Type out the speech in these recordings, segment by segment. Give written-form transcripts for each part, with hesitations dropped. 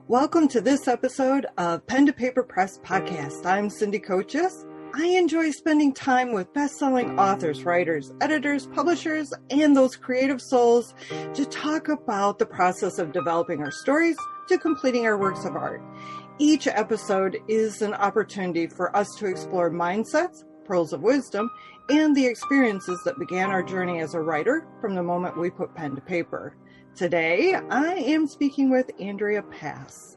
Welcome to this episode of Pen to Paper Press Podcast. I'm Cindy Kochis. I enjoy spending time with best-selling authors, writers, editors, publishers, and those creative souls to talk about the process of developing our stories to completing our works of art. Each episode is an opportunity for us to explore mindsets, pearls of wisdom, and the experiences that began our journey as a writer from the moment we put pen to paper. Today, I am speaking with Andrea Pass.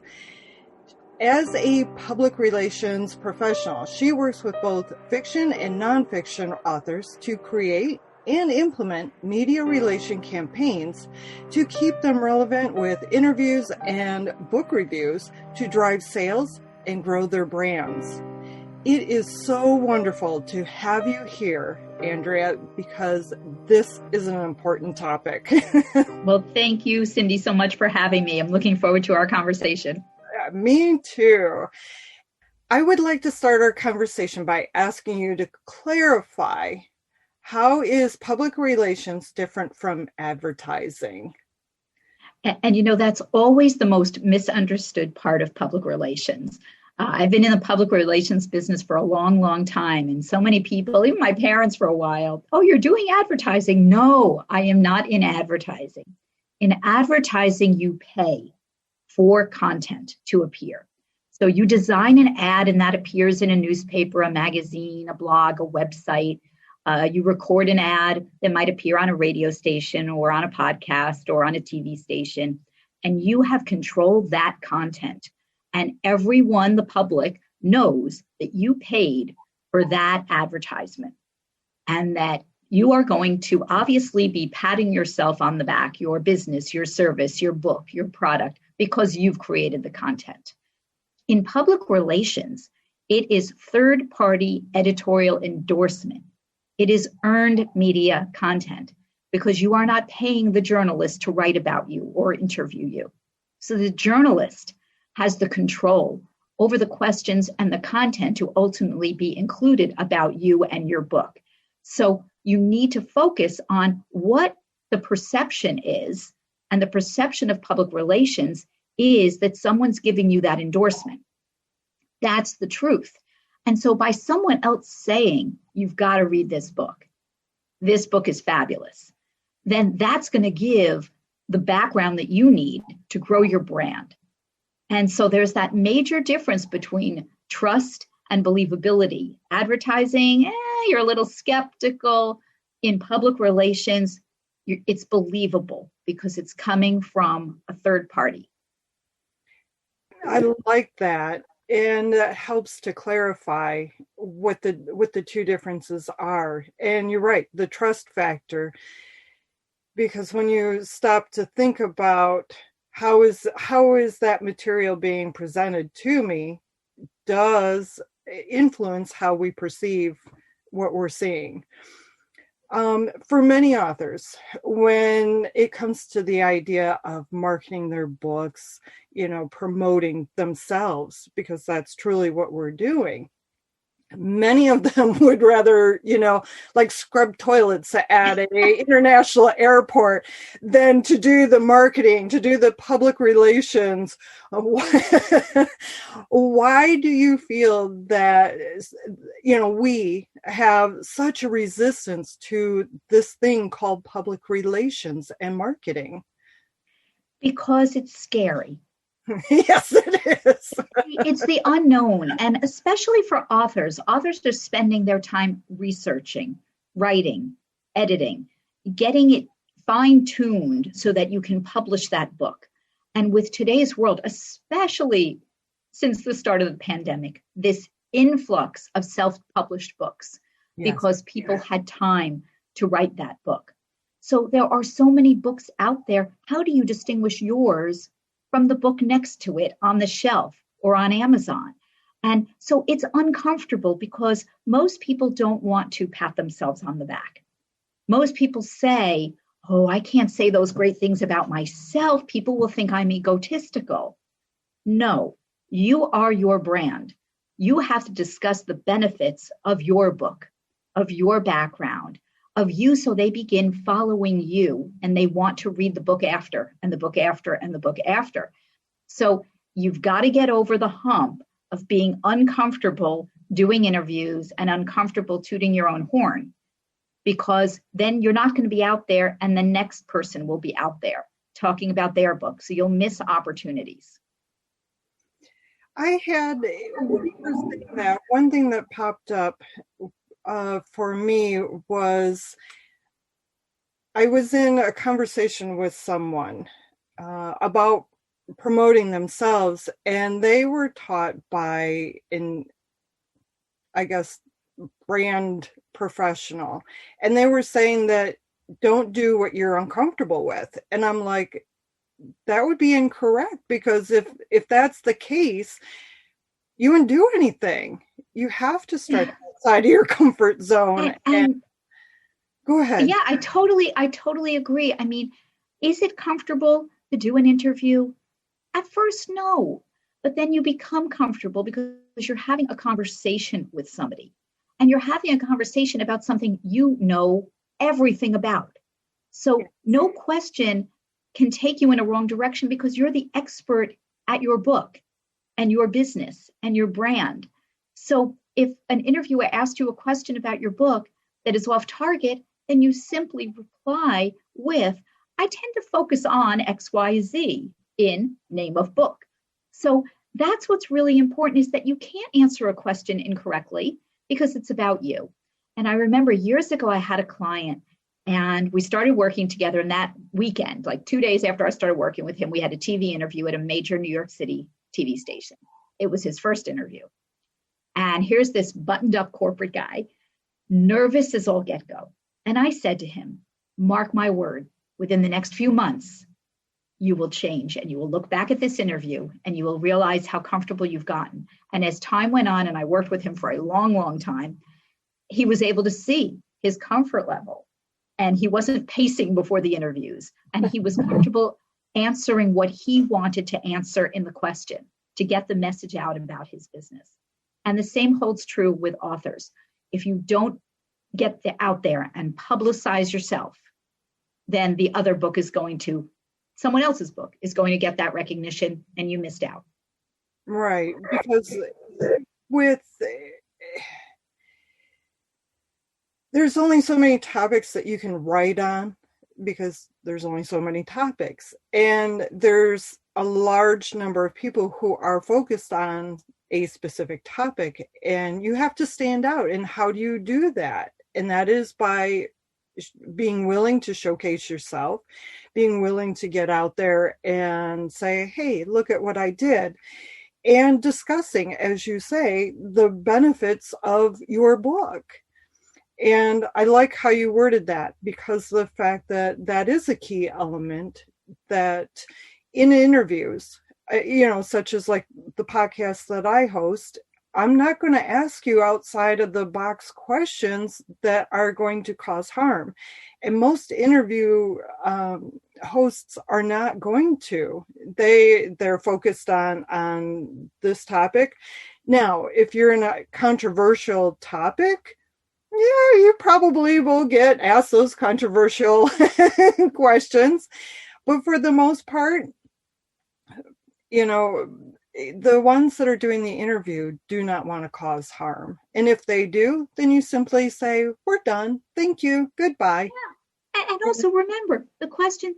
As a public relations professional, she works with both fiction and nonfiction authors to create and implement media relation campaigns to keep them relevant with interviews and book reviews to drive sales and grow their brands. It is so wonderful to have you here, Andrea, because this is an important topic. Well, thank you, Cindy, so much for having me. I'm looking forward to our conversation. Me too. I would like to start our conversation by asking you to clarify, how is public relations different from advertising? And you know, that's always the most misunderstood part of public relations. I've been in the public relations business for a long, long time. And so many people, even my parents for a while, oh, you're doing advertising. No, I am not in advertising. In advertising, you pay for content to appear. So you design an ad and that appears in a newspaper, a magazine, a blog, a website. You record an ad that might appear on a radio station or on a podcast or on a TV station. And you have controlled that content. And everyone, the public, knows that you paid for that advertisement and that you are going to obviously be patting yourself on the back, your business, your service, your book, your product, because you've created the content. In public relations, it is third-party editorial endorsement. It is earned media content because you are not paying the journalist to write about you or interview you. So the journalist has the control over the questions and the content to ultimately be included about you and your book. So you need to focus on what the perception is, and the perception of public relations is that someone's giving you that endorsement. That's the truth. And so by someone else saying, you've got to read this book is fabulous, then that's going to give the background that you need to grow your brand. And so there's that major difference between trust and believability. Advertising, you're a little skeptical. In public relations, it's believable because it's coming from a third party. I like that. And that helps to clarify what the two differences are. And you're right, the trust factor. Because when you stop to think about how is that material being presented to me, does influence how we perceive what we're seeing. For many authors, when it comes to the idea of marketing their books, promoting themselves, because that's truly what we're doing, many of them would rather, like scrub toilets at an international airport than to do the marketing, to do the public relations. Why do you feel that, we have such a resistance to this thing called public relations and marketing? Because it's scary. Yes, it is. It's the unknown. And especially for authors are spending their time researching, writing, editing, getting it fine-tuned so that you can publish that book. And with today's world, especially since the start of the pandemic, this influx of self-published books, yes, because people had time to write that book. So there are so many books out there. How do you distinguish yours from the book next to it on the shelf or on Amazon? And so it's uncomfortable because most people don't want to pat themselves on the back. Most people say, oh, I can't say those great things about myself. People will think I'm egotistical. No, you are your brand. You have to discuss the benefits of your book, of your background, of you, so they begin following you and they want to read the book after and the book after and the book after. So you've got to get over the hump of being uncomfortable doing interviews and uncomfortable tooting your own horn, because then you're not going to be out there and the next person will be out there talking about their book. So you'll miss opportunities. I had, when you were saying that, one thing that popped up for me was I was in a conversation with someone about promoting themselves, and they were taught by I guess, brand professional. And they were saying that don't do what you're uncomfortable with. And I'm like, that would be incorrect, because if that's the case, you wouldn't do anything. You have to start outside of your comfort zone. And go ahead. Yeah, I totally agree. I mean, is it comfortable to do an interview? At first, no. But then you become comfortable because you're having a conversation with somebody, and you're having a conversation about something you know everything about. So no question can take you in a wrong direction, because you're the expert at your book and your business and your brand. So if an interviewer asked you a question about your book that is off target, then you simply reply with, I tend to focus on X, Y, Z in name of book. So that's what's really important, is that you can't answer a question incorrectly because it's about you. And I remember years ago, I had a client and we started working together. And that weekend, like 2 days after I started working with him, we had a TV interview at a major New York City TV station. It was his first interview. And here's this buttoned up corporate guy, nervous as all get go. And I said to him, mark my word, within the next few months, you will change, and you will look back at this interview and you will realize how comfortable you've gotten. And as time went on, and I worked with him for a long, long time, he was able to see his comfort level, and he wasn't pacing before the interviews, and he was comfortable answering what he wanted to answer in the question to get the message out about his business. And the same holds true with authors. If you don't get out there and publicize yourself, then the other book is going to, someone else's book is going to get that recognition, and you missed out. Right. Because there's only so many topics that you can write on, because there's only so many topics. And there's a large number of people who are focused on a specific topic, and you have to stand out. And how do you do that? And that is by being willing to showcase yourself, being willing to get out there and say, hey, look at what I did, and discussing, as you say, the benefits of your book. And I like how you worded that, because the fact that that is a key element, that in interviews, such as like the podcast that I host, I'm not going to ask you outside of the box questions that are going to cause harm. And most interview hosts are not going to. They're focused on this topic. Now, if you're in a controversial topic, yeah, you probably will get asked those controversial questions. But for the most part, the ones that are doing the interview do not want to cause harm. And if they do, then you simply say, we're done. Thank you. Goodbye. Yeah. And also remember the question,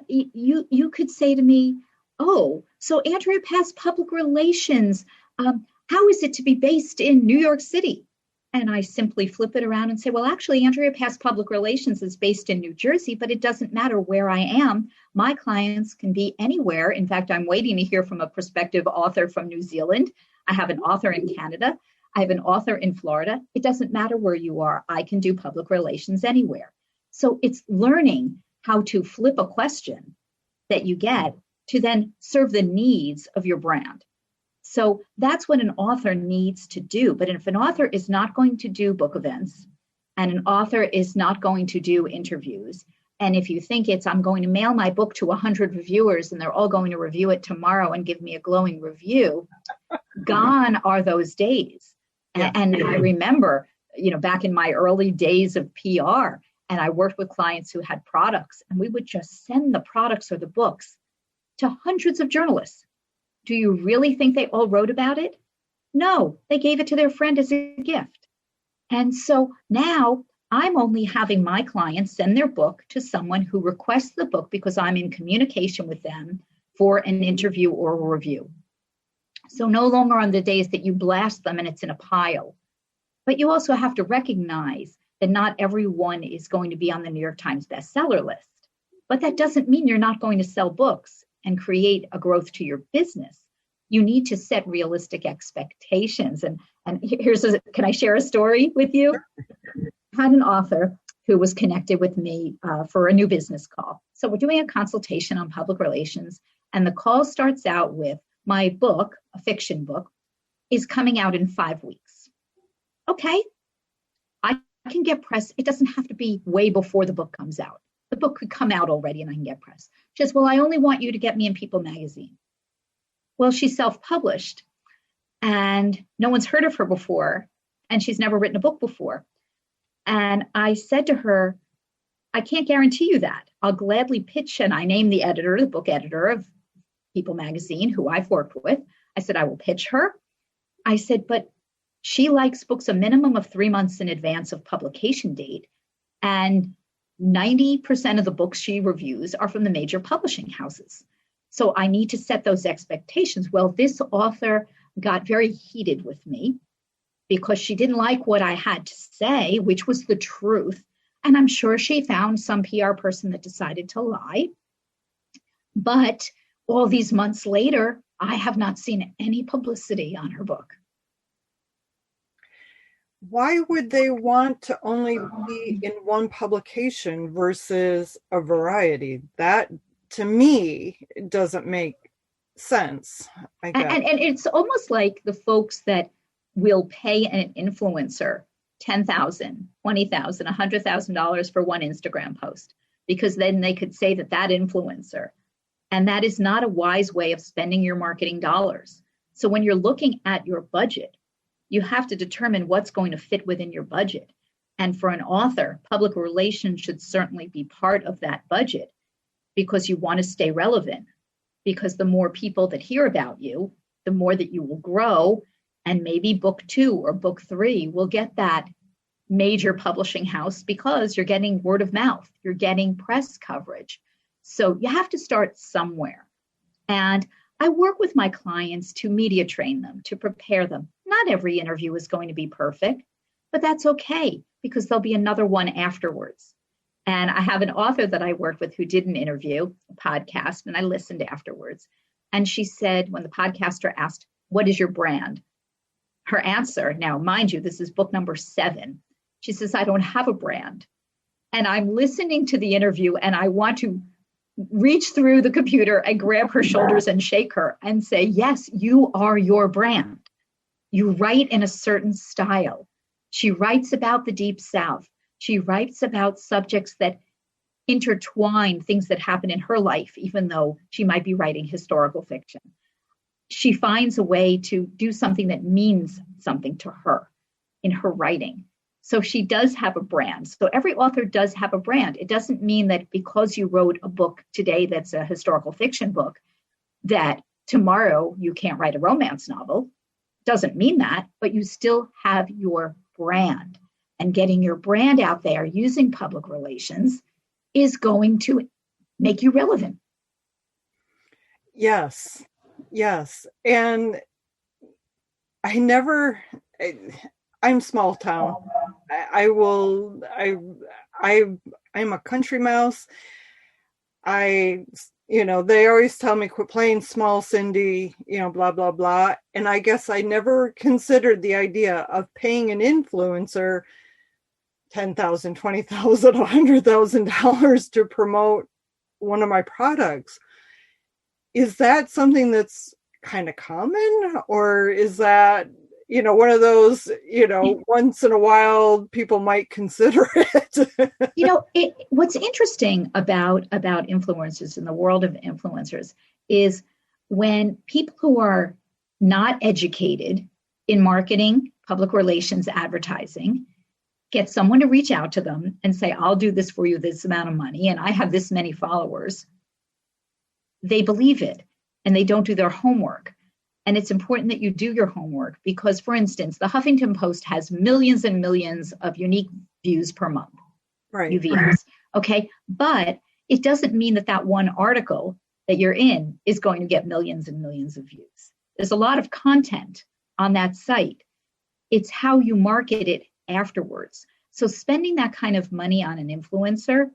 you could say to me, oh, so Andrea Pass Public Relations, how is it to be based in New York City? And I simply flip it around and say, well, actually, Andrea Pass Public Relations is based in New Jersey, but it doesn't matter where I am. My clients can be anywhere. In fact, I'm waiting to hear from a prospective author from New Zealand. I have an author in Canada. I have an author in Florida. It doesn't matter where you are. I can do public relations anywhere. So it's learning how to flip a question that you get to then serve the needs of your brand. So that's what an author needs to do. But if an author is not going to do book events, and an author is not going to do interviews, and if you think I'm going to mail my book to 100 reviewers and they're all going to review it tomorrow and give me a glowing review, gone are those days. Yeah. And I remember, back in my early days of PR, and I worked with clients who had products, and we would just send the products or the books to hundreds of journalists. Do you really think they all wrote about it? No, they gave it to their friend as a gift. And so now I'm only having my clients send their book to someone who requests the book because I'm in communication with them for an interview or a review. So no longer on the days that you blast them and it's in a pile. But you also have to recognize that not everyone is going to be on the New York Times bestseller list. But that doesn't mean you're not going to sell books and create a growth to your business. You need to set realistic expectations. And can I share a story with you? I had an author who was connected with me for a new business call. So we're doing a consultation on public relations, and the call starts out with, my book, a fiction book, is coming out in 5 weeks. Okay, I can get press. It doesn't have to be way before the book comes out. The book could come out already and I can get press. She says, well, I only want you to get me in People magazine. Well, she's self-published and no one's heard of her before, and she's never written a book before. And I said to her, I can't guarantee you that. I'll gladly pitch, and I named the editor, the book editor of People magazine, who I've worked with. I said, I will pitch her. I said, but she likes books a minimum of 3 months in advance of publication date. And 90% of the books she reviews are from the major publishing houses. So I need to set those expectations. Well, this author got very heated with me because she didn't like what I had to say, which was the truth. And I'm sure she found some PR person that decided to lie. But all these months later, I have not seen any publicity on her book. Why would they want to only be in one publication versus a variety? That, to me, doesn't make sense, I guess. And it's almost like the folks that will pay an influencer $10,000, $20,000, $100,000 for one Instagram post, because then they could say that influencer. And that is not a wise way of spending your marketing dollars. So when you're looking at your budget, you have to determine what's going to fit within your budget. And for an author, public relations should certainly be part of that budget because you want to stay relevant. Because the more people that hear about you, the more that you will grow. And maybe book 2 or book 3 will get that major publishing house because you're getting word of mouth, you're getting press coverage. So you have to start somewhere. And I work with my clients to media train them, to prepare them. Not every interview is going to be perfect, but that's okay because there'll be another one afterwards. And I have an author that I work with who did an interview, a podcast, and I listened afterwards. And she said, when the podcaster asked, what is your brand? Her answer, now, mind you, this is book number 7. She says, I don't have a brand. And I'm listening to the interview and I want to reach through the computer and grab her shoulders and shake her and say, yes, you are your brand. You write in a certain style. She writes about the Deep South. She writes about subjects that intertwine things that happen in her life, even though she might be writing historical fiction. She finds a way to do something that means something to her in her writing. So she does have a brand. So every author does have a brand. It doesn't mean that because you wrote a book today that's a historical fiction book, that tomorrow you can't write a romance novel. Doesn't mean that, but you still have your brand. And getting your brand out there using public relations is going to make you relevant. Yes. And I'm small town. I'm a country mouse. They always tell me, quit playing small, Cindy, blah, blah, blah. And I guess I never considered the idea of paying an influencer $10,000, $20,000, $100,000 to promote one of my products. Is that something that's kind of common, or is that, one of those, once in a while people might consider it? What's interesting about influencers in the world of influencers is when people who are not educated in marketing, public relations, advertising, get someone to reach out to them and say, I'll do this for you, this amount of money, and I have this many followers. They believe it. and they don't do their homework. And it's important that you do your homework because, for instance, the Huffington Post has millions and millions of unique views per month, right. UVs. Okay. But it doesn't mean that that one article that you're in is going to get millions and millions of views. There's a lot of content on that site. It's how you market it afterwards. So spending that kind of money on an influencer,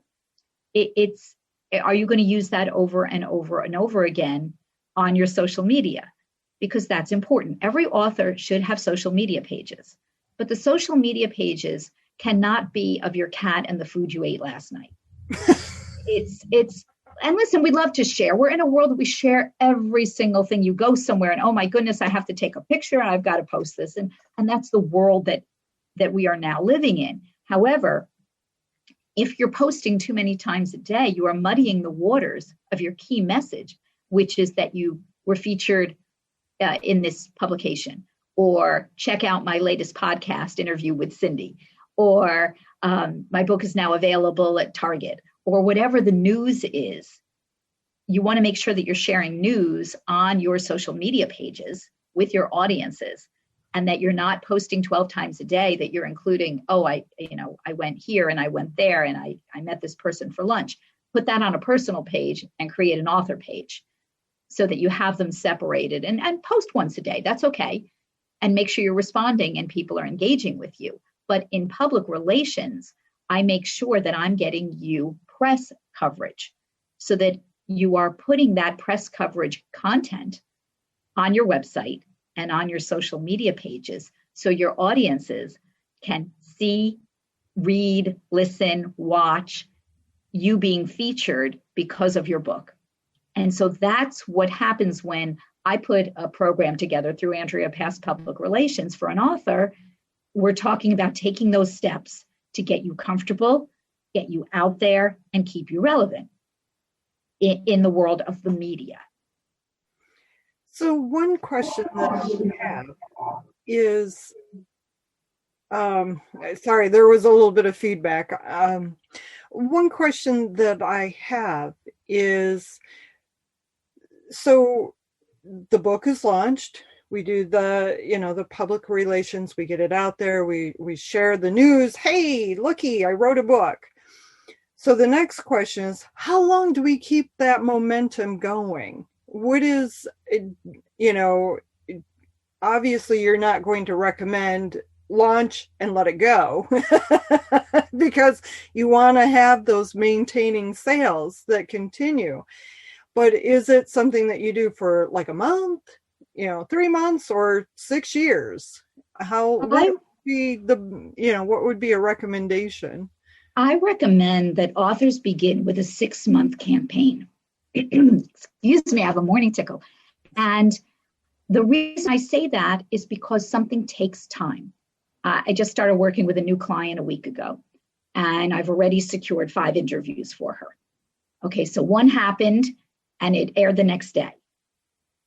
are you going to use that over and over and over again on your social media? Because that's important. Every author should have social media pages, but the social media pages cannot be of your cat and the food you ate last night. And listen, we love to share. We're in a world that we share every single thing. You go somewhere and, oh my goodness, I have to take a picture and I've got to post this. And that's the world that we are now living in. However, if you're posting too many times a day, you are muddying the waters of your key message, which is that you were featured in this publication, or check out my latest podcast interview with Cindy, or my book is now available at Target, or whatever the news is. You want to make sure that you're sharing news on your social media pages with your audiences, and that you're not posting 12 times a day, that you're including, I went here and I went there and I met this person for lunch. Put that on a personal page and create an author page so that you have them separated and post once a day. That's okay. And make sure you're responding and people are engaging with you. But in public relations, I make sure that I'm getting you press coverage so that you are putting that press coverage content on your website and on your social media pages so your audiences can see, read, listen, watch you being featured because of your book. And so that's what happens when I put a program together through Andrea Pass Public Relations for an author. We're talking about taking those steps to get you comfortable, get you out there, and keep you relevant in the world of the media. So one question that I have is, sorry, there was a little bit of feedback. One question that I have is, so the book is launched. We do the public relations. We get it out there. We share the news. Hey, looky, I wrote a book. So the next question is, how long do we keep that momentum going? What is, obviously you're not going to recommend launch and let it go because you want to have those maintaining sales that continue. But is it something that you do for like a month, 3 months, or 6 years? What would be a recommendation? I recommend that authors begin with a 6-month campaign. Excuse me, I have a morning tickle. And the reason I say that is because something takes time. I just started working with a new client a week ago, and I've already secured 5 interviews for her. Okay, so one happened and it aired the next day.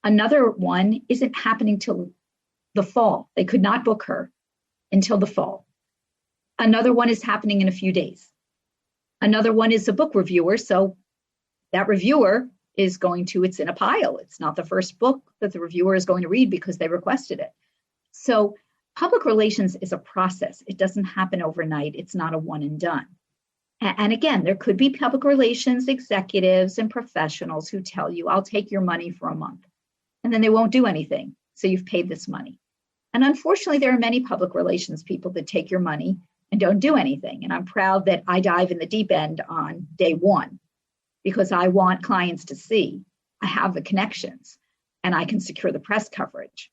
Another one isn't happening till the fall. They could not book her until the fall. Another one is happening in a few days. Another one is a book reviewer. So that reviewer is it's in a pile. It's not the first book that the reviewer is going to read because they requested it. So public relations is a process. It doesn't happen overnight. It's not a one and done. And again, there could be public relations executives and professionals who tell you, I'll take your money for a month, and then they won't do anything. So you've paid this money. And unfortunately, there are many public relations people that take your money and don't do anything. And I'm proud that I dive in the deep end on day one because I want clients to see I have the connections and I can secure the press coverage.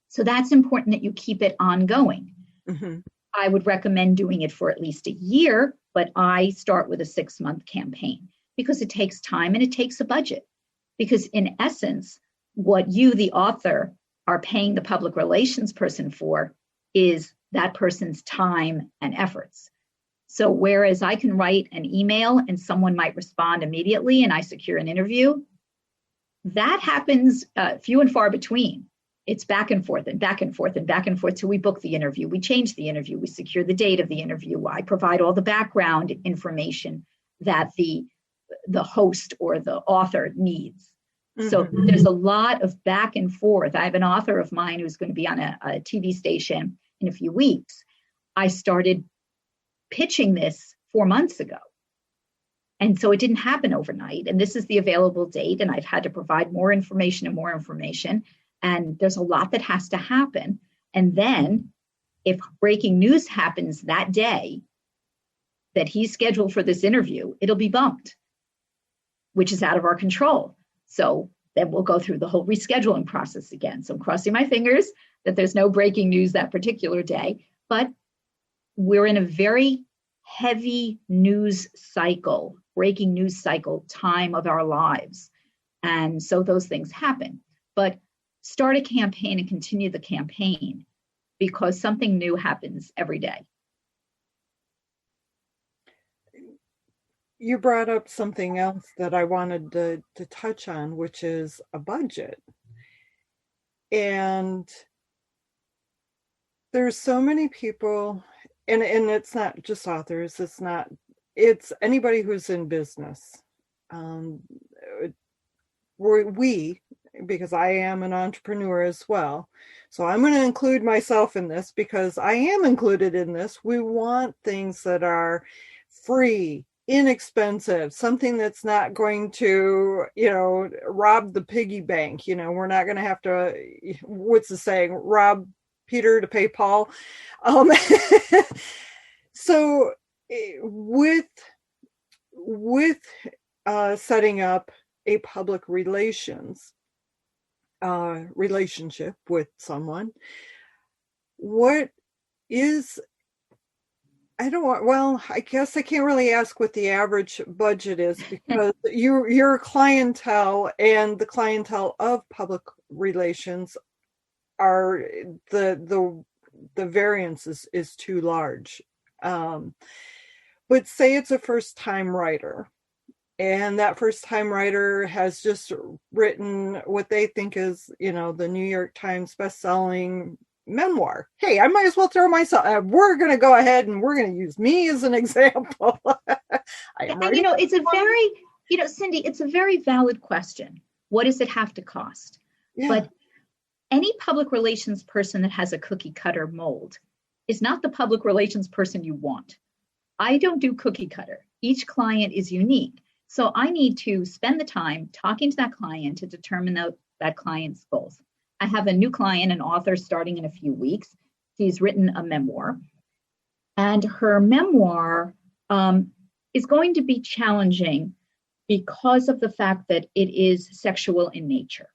So that's important that you keep it ongoing. Mm-hmm. I would recommend doing it for at least a year, but I start with a 6-month campaign because it takes time and it takes a budget. Because in essence, what you, the author, are paying the public relations person for is that person's time and efforts. So whereas I can write an email and someone might respond immediately and I secure an interview, that happens few and far between. It's back and forth and back and forth and back and forth till we book the interview. We change the interview. We secure the date of the interview. I provide all the background information that the host or the author needs. So there's a lot of back and forth. I have an author of mine who's going to be on a TV station in a few weeks. I started pitching this 4 months ago. And so it didn't happen overnight. And this is the available date. And I've had to provide more information and more information. And there's a lot that has to happen. And then if breaking news happens that day that he's scheduled for this interview, it'll be bumped, which is out of our control. So then we'll go through the whole rescheduling process again. So I'm crossing my fingers that there's no breaking news that particular day. But we're in a very heavy news cycle, breaking news cycle time of our lives. And so those things happen. But start a campaign and continue the campaign because something new happens every day. You brought up something else that I wanted to touch on, which is a budget. And there's so many people, and it's not just authors, it's anybody who's in business. Because I am an entrepreneur as well. So I'm going to include myself in this because I am included in this. We want things that are free, inexpensive, something that's not going to, rob the piggy bank. We're not going to have to, what's the saying, rob Peter to pay Paul. So with setting up a public relationship with someone, I guess I can't really ask what the average budget is because your clientele and the clientele of public relations are the variance is too large. But say it's a first-time writer, and that first-time writer has just written what they think is, the New York Times best-selling memoir. Hey, I might as well throw myself. We're going to go ahead and we're going to use me as an example. Cindy, it's a very valid question. What does it have to cost? Yeah. But any public relations person that has a cookie cutter mold is not the public relations person you want. I don't do cookie cutter. Each client is unique. So I need to spend the time talking to that client to determine that client's goals. I have a new client, an author starting in a few weeks. She's written a memoir, and her memoir is going to be challenging because of the fact that it is sexual in nature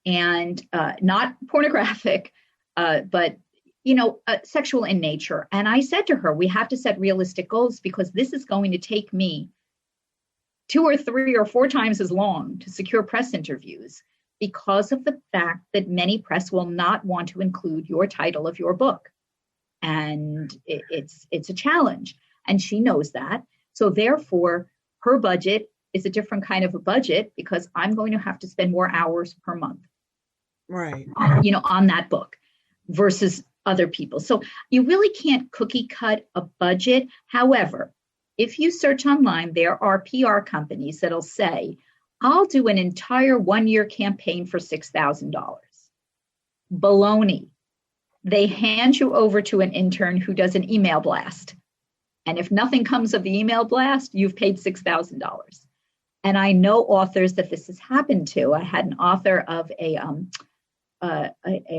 and not pornographic, but sexual in nature. And I said to her, we have to set realistic goals because this is going to take me 2 or 3 or 4 times as long to secure press interviews because of the fact that many press will not want to include your title of your book. And it's a challenge. And she knows that. So therefore, her budget is a different kind of a budget because I'm going to have to spend more hours per month. Right. On that book versus other people. So you really can't cookie cut a budget. However, if you search online, there are PR companies that'll say, I'll do an entire 1-year campaign for $6,000. Baloney. They hand you over to an intern who does an email blast. And if nothing comes of the email blast, you've paid $6,000. And I know authors that this has happened to. I had an author of a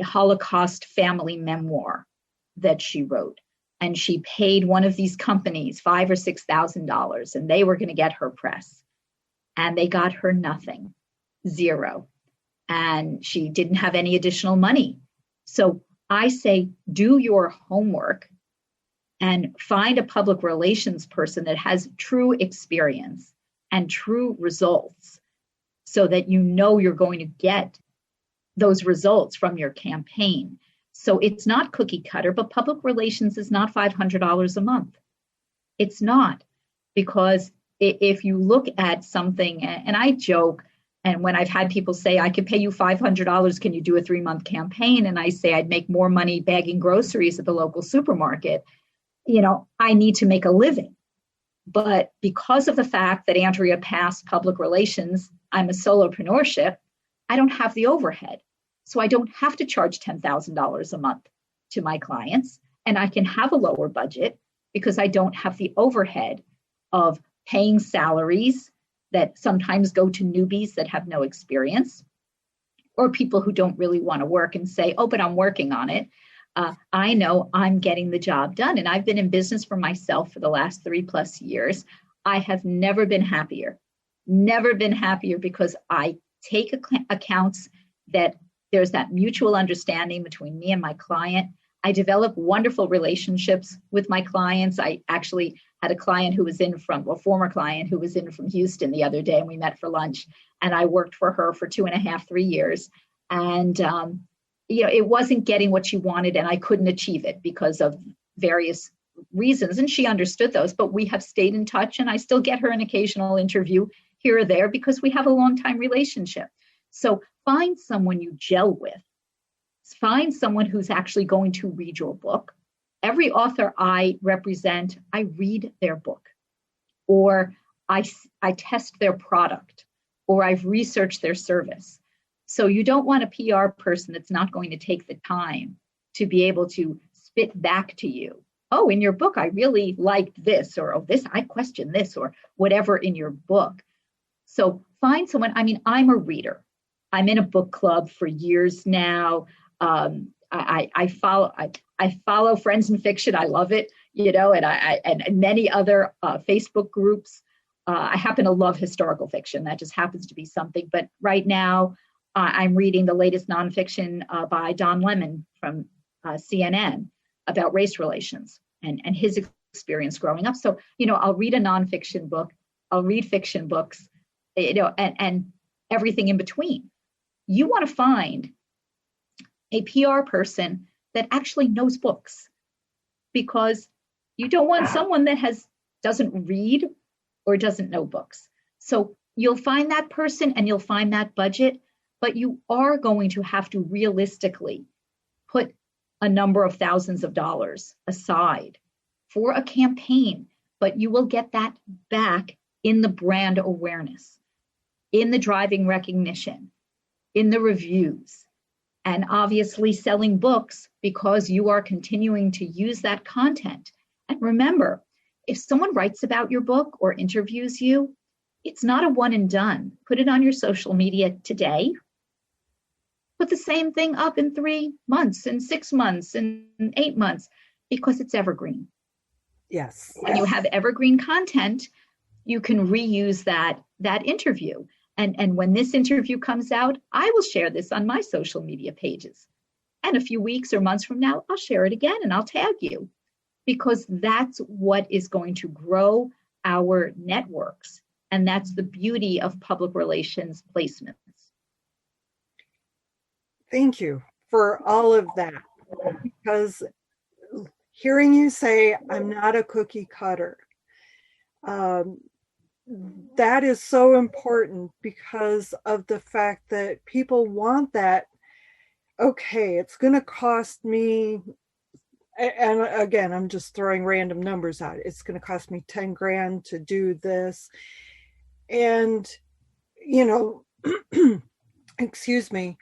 Holocaust family memoir that she wrote. And she paid one of these companies $5,000 or $6,000, and they were going to get her press. And they got her nothing, 0. And she didn't have any additional money. So I say, do your homework and find a public relations person that has true experience and true results so that you're going to get those results from your campaign. So it's not cookie cutter, but public relations is not $500 a month. It's not, because if you look at something, and I joke, and when I've had people say, I could pay you $500, can you do a 3-month campaign? And I say, I'd make more money bagging groceries at the local supermarket. I need to make a living. But because of the fact that Andrea Pass Public Relations I'm a solopreneurship, I don't have the overhead. So I don't have to charge $10,000 a month to my clients, and I can have a lower budget because I don't have the overhead of paying salaries that sometimes go to newbies that have no experience, or people who don't really want to work and say, oh, but I'm working on it. I know I'm getting the job done. And I've been in business for myself for the last 3+ years. I have never been happier because I take accounts that there's that mutual understanding between me and my client. I develop wonderful relationships with my clients. I actually had a client who was in from, a former client who was in from Houston the other day, and we met for lunch, and I worked for her for 2.5, 3 years. And, it wasn't getting what she wanted, and I couldn't achieve it because of various reasons. And she understood those, but we have stayed in touch, and I still get her an occasional interview here or there because we have a long-time relationship. So find someone you gel with. Find someone who's actually going to read your book. Every author I represent, I read their book, or I test their product, or I've researched their service. So you don't want a PR person that's not going to take the time to be able to spit back to you. Oh, in your book, I really liked this, or oh, this, I question this, or whatever in your book. So find someone. I mean, I'm a reader. I'm in a book club for years now. I follow Friends in Fiction. I love it, and many other Facebook groups. I happen to love historical fiction. That just happens to be something. But right now, I'm reading the latest nonfiction by Don Lemon from CNN about race relations and his experience growing up. So, I'll read a nonfiction book. I'll read fiction books, and everything in between. You want to find a PR person that actually knows books, because you don't want someone that doesn't read or doesn't know books. So you'll find that person and you'll find that budget, but you are going to have to realistically put a number of thousands of dollars aside for a campaign, but you will get that back in the brand awareness, in the driving recognition, in the reviews, and obviously selling books because you are continuing to use that content. And remember, if someone writes about your book or interviews you, it's not a one and done. Put it on your social media today. Put the same thing up in 3 months and 6 months and 8 months, because it's evergreen. Yes. When you have evergreen content, you can reuse that interview. And when this interview comes out, I will share this on my social media pages. And a few weeks or months from now, I'll share it again and I'll tag you, because that's what is going to grow our networks. And that's the beauty of public relations placements. Thank you for all of that, because hearing you say, I'm not a cookie cutter, that is so important because of the fact that people want that. Okay, it's going to cost me, and again, I'm just throwing random numbers out. It's going to cost me 10 grand to do this. And, excuse me,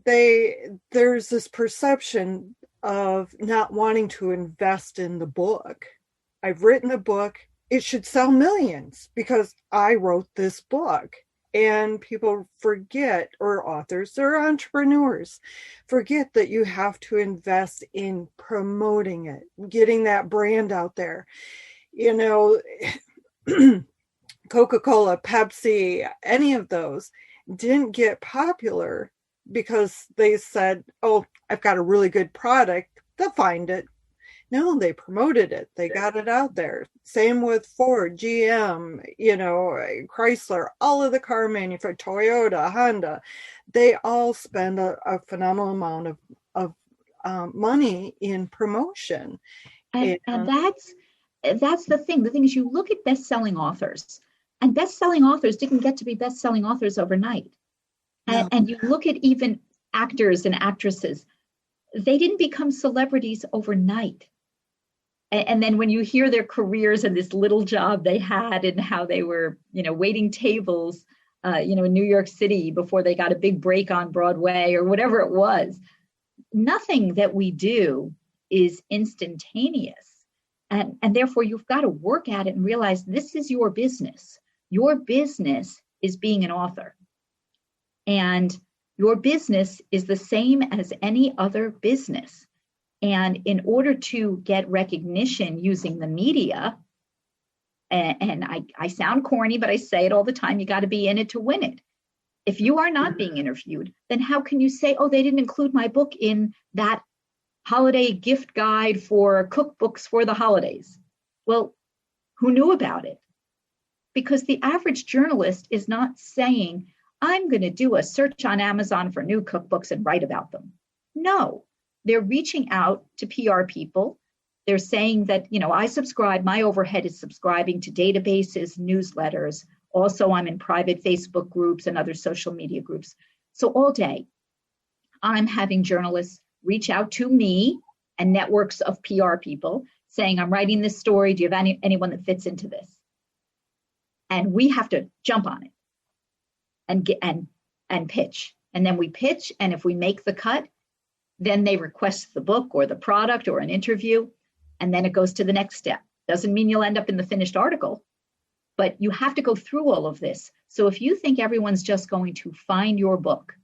there's this perception of not wanting to invest in the book. I've written a book. It should sell millions because I wrote this book. And people forget, or authors or entrepreneurs forget, that you have to invest in promoting it, getting that brand out there. Coca-Cola, Pepsi, any of those didn't get popular because they said, oh, I've got a really good product, they'll find it. No, they promoted it. They got it out there. Same with Ford, GM, Chrysler, all of the car manufacturers, Toyota, Honda. They all spend a phenomenal amount of money in promotion. And that's the thing. The thing is, you look at best-selling authors, and best-selling authors didn't get to be best-selling authors overnight. No. And you look at even actors and actresses, they didn't become celebrities overnight. And then when you hear their careers and this little job they had and how they were, waiting tables, in New York City before they got a big break on Broadway or whatever it was, nothing that we do is instantaneous. And therefore, you've got to work at it and realize this is your business. Your business is being an author. And your business is the same as any other business. And in order to get recognition using the media, and I sound corny, but I say it all the time, you got to be in it to win it. If you are not being interviewed, then how can you say, oh, they didn't include my book in that holiday gift guide for cookbooks for the holidays? Well, who knew about it? Because the average journalist is not saying, I'm going to do a search on Amazon for new cookbooks and write about them. No. They're reaching out to PR people. They're saying that, I subscribe, my overhead is subscribing to databases, newsletters. Also, I'm in private Facebook groups and other social media groups. So all day, I'm having journalists reach out to me and networks of PR people saying, I'm writing this story. Do you have anyone that fits into this? And we have to jump on it and pitch. And then we pitch. And if we make the cut, then they request the book or the product or an interview, and then it goes to the next step. Doesn't mean you'll end up in the finished article, but you have to go through all of this. So if you think everyone's just going to find your book,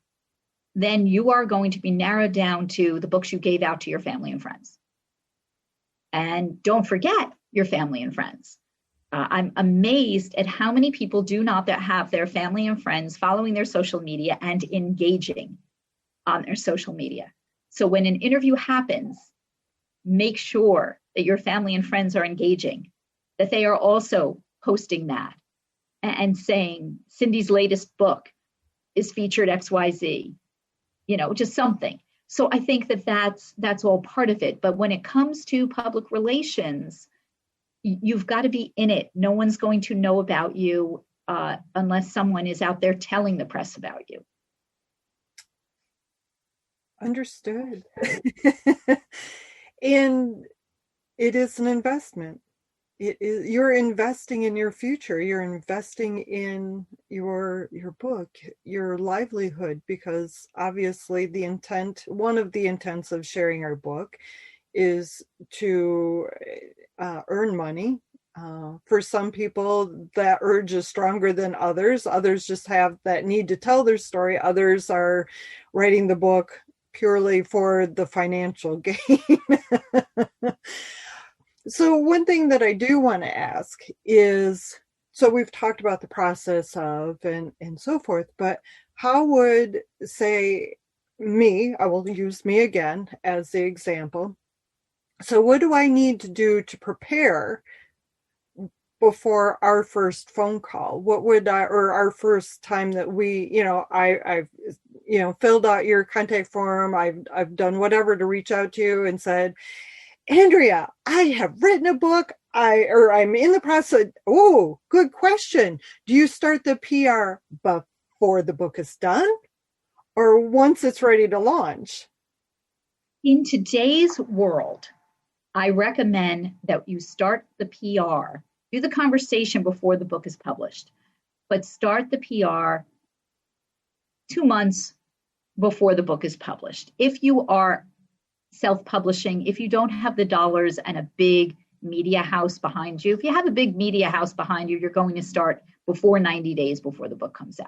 then you are going to be narrowed down to the books you gave out to your family and friends. And don't forget your family and friends. I'm amazed at how many people do not have their family and friends following their social media and engaging on their social media. So when an interview happens, make sure that your family and friends are engaging, that they are also posting that and saying Cindy's latest book is featured XYZ, just something. So I think that's all part of it. But when it comes to public relations, you've got to be in it. No one's going to know about you unless someone is out there telling the press about you. Understood. And it is an investment. You're investing in your future. You're investing in your book, your livelihood, because obviously one of the intents of sharing our book is to earn money. For some people, that urge is stronger than others. Others just have that need to tell their story. Others are writing the book purely for the financial gain. So one thing that I do want to ask is, so we've talked about the process of and so forth, but how would, say, I will use me again as the example. So what do I need to do to prepare before our first phone call? What would or our first time that we, I've filled out your contact form. I've done whatever to reach out to you and said, Andrea, I have written a book. I'm in the process. Oh, good question. Do you start the PR before the book is done or once it's ready to launch? In today's world, I recommend that you start the PR, do the conversation before the book is published, but start the PR 2 months before the book is published. If you are self-publishing, if you don't have the dollars and a big media house behind you, if you have a big media house behind you, you're going to start before 90 days before the book comes out.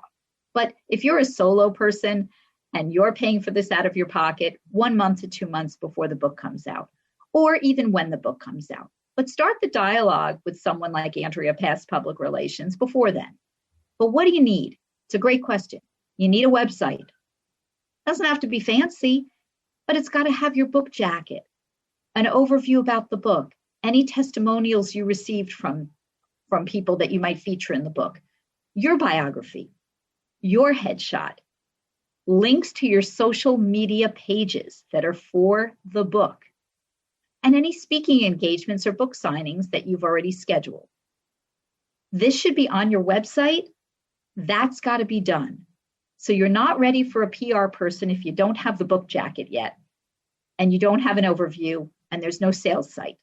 But if you're a solo person and you're paying for this out of your pocket 1 month to 2 months before the book comes out, or even when the book comes out, but start the dialogue with someone like Andrea Pass Public Relations before then. But what do you need? It's a great question. You need a website. Doesn't have to be fancy, but it's got to have your book jacket, an overview about the book, any testimonials you received from people that you might feature in the book, your biography, your headshot, links to your social media pages that are for the book, and any speaking engagements or book signings that you've already scheduled. This should be on your website. That's got to be done. So you're not ready for a PR person if you don't have the book jacket yet, and you don't have an overview, and there's no sales site.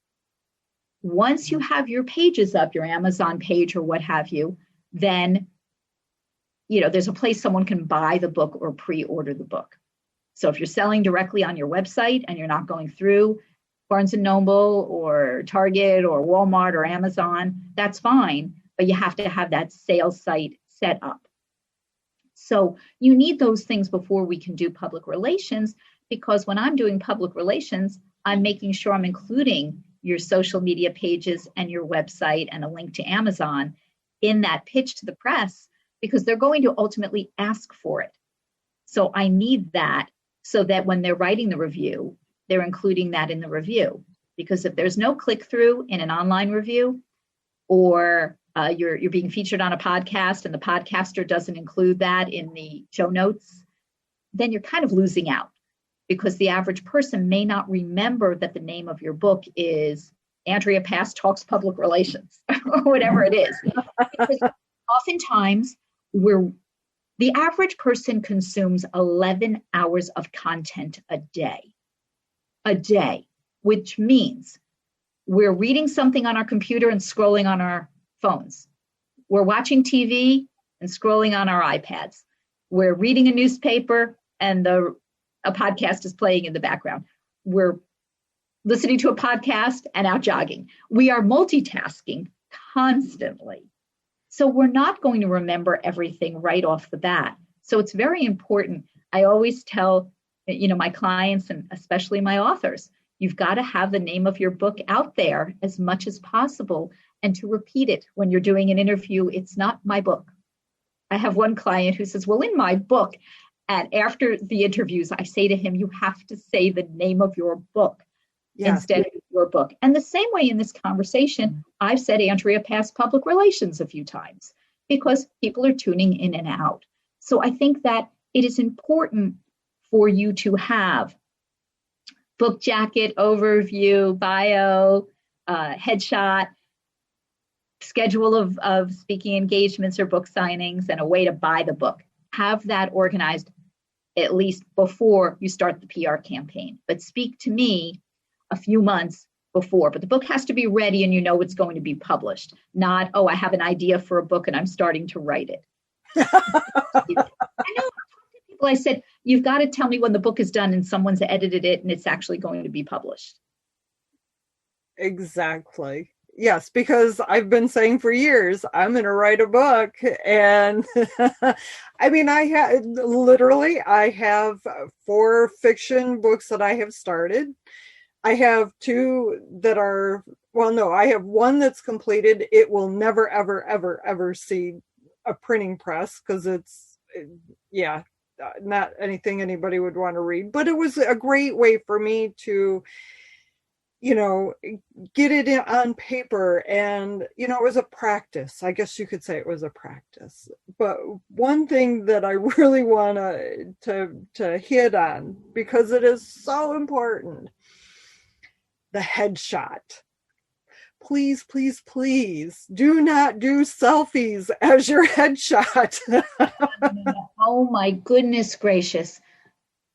Once you have your pages up, your Amazon page or what have you, then, there's a place someone can buy the book or pre-order the book. So if you're selling directly on your website and you're not going through Barnes & Noble or Target or Walmart or Amazon, that's fine, but you have to have that sales site set up. So you need those things before we can do public relations, because when I'm doing public relations, I'm making sure I'm including your social media pages and your website and a link to Amazon in that pitch to the press, because they're going to ultimately ask for it. So I need that so that when they're writing the review, they're including that in the review. Because if there's no click-through in an online review, or you're being featured on a podcast and the podcaster doesn't include that in the show notes, then you're kind of losing out, because the average person may not remember that the name of your book is Andrea Pass Talks Public Relations or whatever it is. Because oftentimes the average person consumes 11 hours of content a day, which means we're reading something on our computer and scrolling on our phones. We're watching TV and scrolling on our iPads. We're reading a newspaper and a podcast is playing in the background. We're listening to a podcast and out jogging. We are multitasking constantly. So we're not going to remember everything right off the bat. So it's very important. I always tell, my clients and especially my authors, you've got to have the name of your book out there as much as possible, and to repeat it when you're doing an interview. It's not my book. I have one client who says, well, in my book, and after the interviews, I say to him, you have to say the name of your book instead of your book. And the same way in this conversation, I've said Andrea Pass Public Relations a few times, because people are tuning in and out. So I think that it is important for you to have book jacket, overview, bio, headshot, schedule of speaking engagements or book signings, and a way to buy the book. Have that organized at least before you start the PR campaign. But speak to me a few months before. But the book has to be ready and it's going to be published. Not, I have an idea for a book and I'm starting to write it. I know people, I said, you've got to tell me when the book is done and someone's edited it and it's actually going to be published. Exactly. Yes, because I've been saying for years, I'm going to write a book. And I mean, I have 4 fiction books that I have started. I have 2 that are, I have 1 that's completed. It will never, ever, ever, ever see a printing press, because it's, not anything anybody would want to read. But it was a great way for me to, get it on paper. And, it was a practice. I guess you could say it was a practice. But one thing that I really want to hit on, because it is so important, the headshot. Please, please, please do not do selfies as your headshot. Oh my goodness gracious.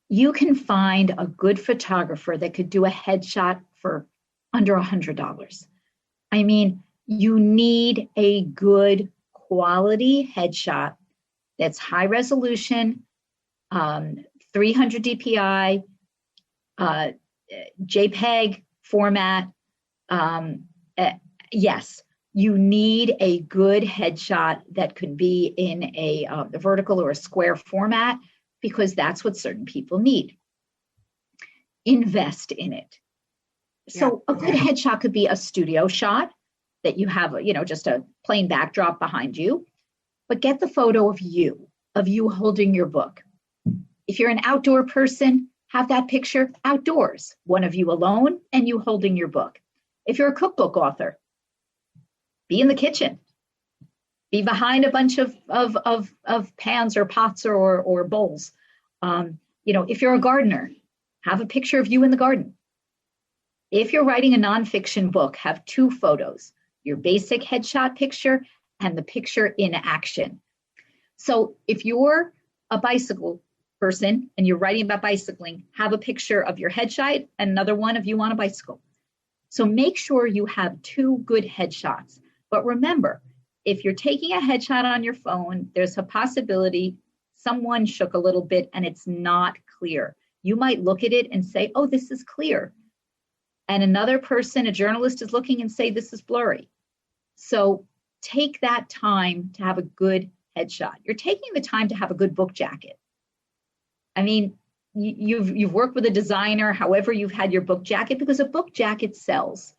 You can find a good photographer that could do a headshot for under $100. I mean, you need a good quality headshot that's high resolution, 300 DPI, JPEG format. Yes, you need a good headshot that could be in a vertical or a square format, because that's what certain people need. Invest in it. So a good headshot could be a studio shot that you have, just a plain backdrop behind you, but get the photo of you holding your book. If you're an outdoor person, have that picture outdoors, one of you alone and you holding your book. If you're a cookbook author, be in the kitchen, be behind a bunch of pans or pots or bowls. If you're a gardener, have a picture of you in the garden. If you're writing a nonfiction book, have 2 photos, your basic headshot picture and the picture in action. So if you're a bicycle person and you're writing about bicycling, have a picture of your headshot and another one of you on a bicycle. So make sure you have 2 good headshots. But remember, if you're taking a headshot on your phone, there's a possibility someone shook a little bit and it's not clear. You might look at it and say, oh, this is clear. And another person, a journalist, is looking and say, this is blurry. So take that time to have a good headshot. You're taking the time to have a good book jacket. I mean, you've worked with a designer, however you've had your book jacket, because a book jacket sells.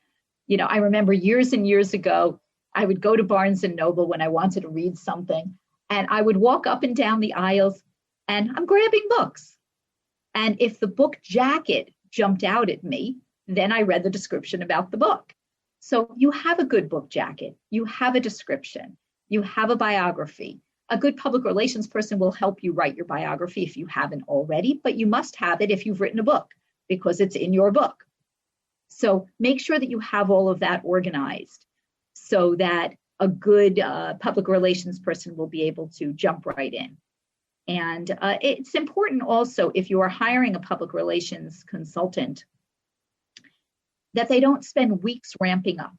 You know, I remember years and years ago, I would go to Barnes and Noble when I wanted to read something, and I would walk up and down the aisles and I'm grabbing books. And if the book jacket jumped out at me, then I read the description about the book. So you have a good book jacket, you have a description, you have a biography. A good public relations person will help you write your biography if you haven't already, but you must have it if you've written a book because it's in your book. So make sure that you have all of that organized so that a good public relations person will be able to jump right in. And it's important also, if you are hiring a public relations consultant, that they don't spend weeks ramping up.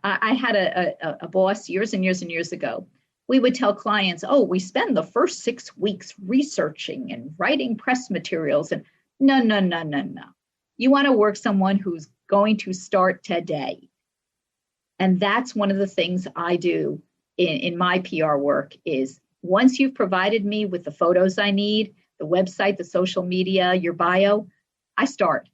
I had a boss years and years and years ago. We would tell clients, oh, we spend the first 6 weeks researching and writing press materials. And no. You want to work someone who's going to start today. And that's one of the things I do in my PR work is once you've provided me with the photos I need, the website, the social media, your bio, I start.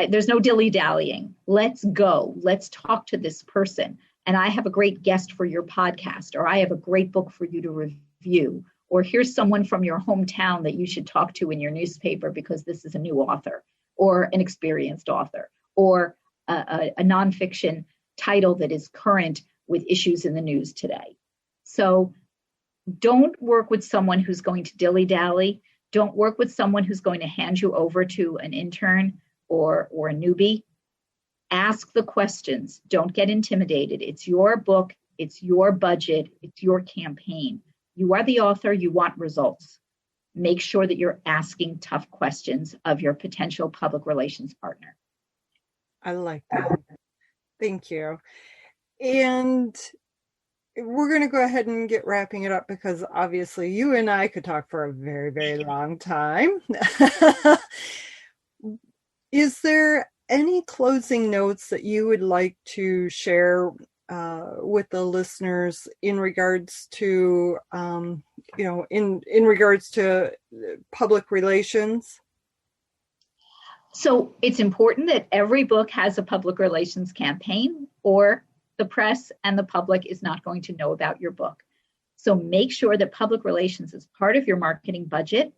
There's no dilly-dallying. Let's go. Let's talk to this person. And I have a great guest for your podcast, or I have a great book for you to review, or here's someone from your hometown that you should talk to in your newspaper because this is a new author, or an experienced author, or a nonfiction title that is current with issues in the news today. So don't work with someone who's going to dilly-dally. Don't work with someone who's going to hand you over to an intern or a newbie. Ask the questions. Don't get intimidated. It's your book. It's your budget. It's your campaign. You are the author. You want results. Make sure that you're asking tough questions of your potential public relations partner. I like that. Thank you. And we're going to go ahead and get wrapping it up because obviously you and I could talk for a very, very long time. Is there any closing notes that you would like to share with the listeners in regards to, in regards to public relations? So it's important that every book has a public relations campaign, or the press and the public is not going to know about your book. So make sure that public relations is part of your marketing budget.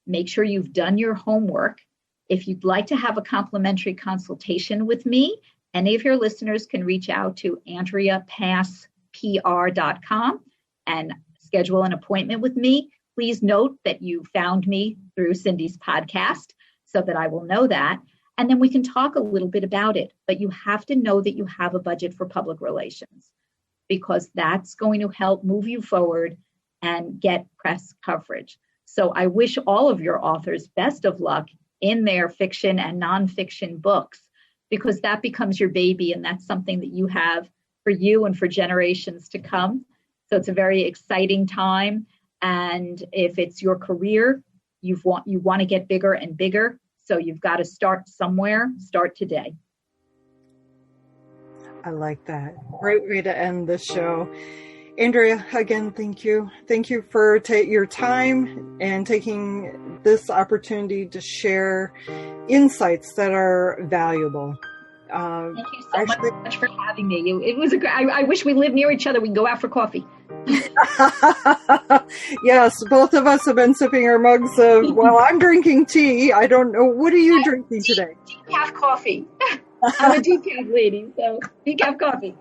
Make sure you've done your homework. If you'd like to have a complimentary consultation with me, any of your listeners can reach out to AndreaPassPR.com and schedule an appointment with me. Please note that you found me through Cindy's podcast so that I will know that. And then we can talk a little bit about it. But you have to know that you have a budget for public relations because that's going to help move you forward and get press coverage. So I wish all of your authors best of luck in their fiction and nonfiction books, because that becomes your baby and that's something that you have for you and for generations to come. So it's a very exciting time. And if it's your career, you want to get bigger and bigger. So you've got to start somewhere. Start today. I like that. Great way to end the show. Andrea, again, thank you. Thank you for your time and taking this opportunity to share insights that are valuable. Thank you so much for having me. It was I wish we lived near each other. We can go out for coffee. Yes, both of us have been sipping our mugs of, well, I'm drinking tea. I don't know. What are you drinking today? Decaf coffee. I'm a decaf lady, so decaf coffee.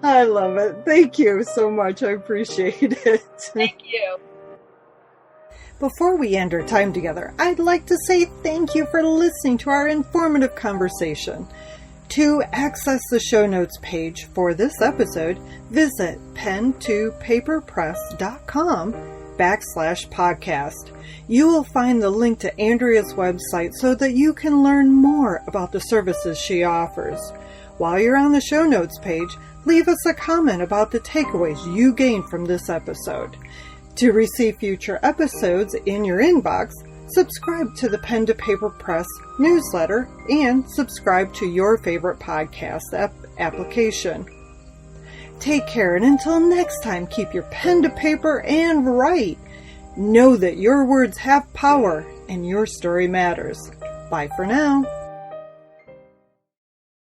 I love it. Thank you so much. I appreciate it. Thank you. Before we end our time together, I'd like to say thank you for listening to our informative conversation. To access the show notes page for this episode, visit pen2paperpress.com andrea.pass/podcast. You will find the link to Andrea's website so that you can learn more about the services she offers. While you're on the show notes page, leave us a comment about the takeaways you gained from this episode. To receive future episodes in your inbox, subscribe to the Pen to Paper Press newsletter and subscribe to your favorite podcast application. Take care, and until next time, keep your pen to paper and write. Know that your words have power and your story matters. Bye for now.